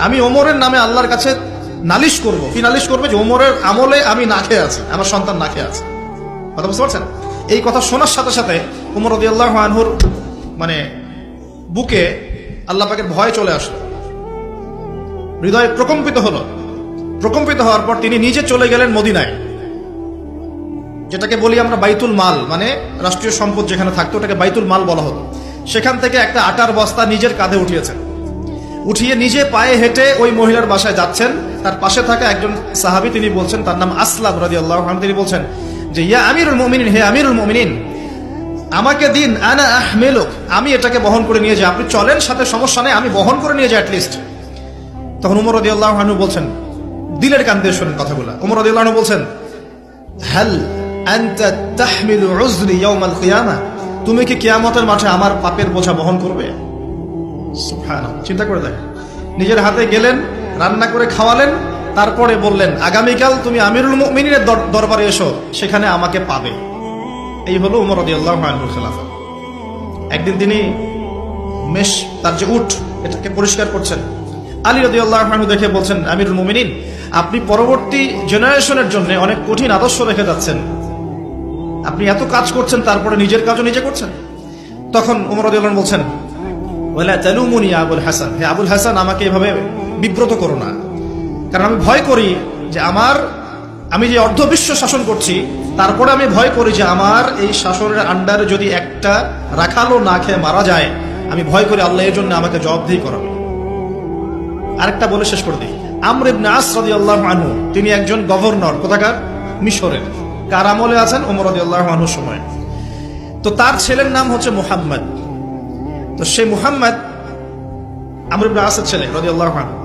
আমি ওমরের নামে আল্লাহর কাছে নালিশ করব। কি নালিশ করবে? যে ওমরের আমলে আমি না খেয়ে আছি, আমার সন্তান না খেয়ে আছে। কথা বুঝতে পারছেন? এই কথা শোনার সাথে সাথে ওমর রাদিয়াল্লাহু আনহুর মানে বুকে আল্লাহ পাকের ভয় চলে আসলো, হৃদয় প্রকম্পিত হলো। প্রকম্পিত হওয়ার পর তিনি নিজে চলে গেলেন মদিনায়, যেটাকে বলি আমরা বাইতুল মাল, মানে রাষ্ট্রীয় সম্পদ যেখানে থাকতো ওটাকে বাইতুল মাল বলা হতো। সেখান থেকে একটা আটার বস্তা নিজের কাঁধে উঠিয়েছেন, উঠিয়ে নিজে পায়ে হেঁটে ওই মহিলার বাসায় যাচ্ছেন। তার পাশে থাকা একজন সাহাবী, তিনি বলছেন, তার নাম আসলাম রাদিয়াল্লাহু আনহু, তিনি বলছেন যে ইয়া আমিরুল মুমিনিন, হে আমিরুল মুমিনিন, আমাকে দিন, আনা আহমিলুক, আমি এটাকে বহন করে নিয়ে যাই। আপনি চলেন, সাথে সমস্যা নেই, আমি বহন করে নিয়ে যাই অ্যাটলিস্ট। তখন ওমর রাদিয়াল্লাহু আনহু বলছেন, দিলের কান দিয়ে শোনেন কথাগুলো, ওমর রাদিয়াল্লাহু আনহু বলছেন, হাল আনতা তাহমিলু উযরি ইয়াউমাল কিয়ামা, তুমি কি কিয়ামতের মাঠে আমার পাপের বোঝা বহন করবে? সুবহানাল্লাহ, চিন্তা করে দেখেন। নিজের হাতে গেলেন, রান্না করে খাওয়ালেন, তারপরে বললেন আগামীকাল তুমি আমিরুল মুমিনিনের দরবারে এসো, সেখানে আমাকে পাবে। এই হলো ওমর রাদিয়াল্লাহু আনহুর খেলাফত। একদিন তিনি মেষ, তার যে উট, এটাকে পরিষ্কার করছেন। আলী রাদিয়াল্লাহু আনহু দেখে বলছেন, আমিরুল মুমিনিন, আপনি পরবর্তী জেনারেশনের জন্য অনেক কঠিন আদর্শ রেখে যাচ্ছেন। আপনি এত কাজ করছেন, তারপরে নিজের কাজও নিজে করছেন। তখন ওমর রাদিয়াল্লাহু আনহু বলছেন, ওয়ালা তালুমুনি আবুল হাসান, হে আবুল হাসান, আমাকে এভাবে বিব্রত করো না, কারণ আমি ভয় করি যে আমি যে অর্ধবিশ্ব শাসন করছি, তারপরে আমি ভয় করি যে আমার এই শাসনের আন্ডারে যদি একটা রাখালও না খেয়ে মারা যায়, আমি ভয় করি আল্লাহ এর জন্য আমাকে জবাবদিহি করাবে। আরেকটা বলে শেষ করে দিই, আমর ইবনে আস রাদিয়াল্লাহু আনহু, তিনি একজন গভর্নর, কোথাকার? মিশরের। কার আমলে আছেন? ওমর রাদিয়াল্লাহু আনহুর সময়। তো তার ছেলের নাম হচ্ছে মুহাম্মদ। তো সেই মুহাম্মদ আমর ইবনে আসের ছেলে রাদিয়াল্লাহু আনহু।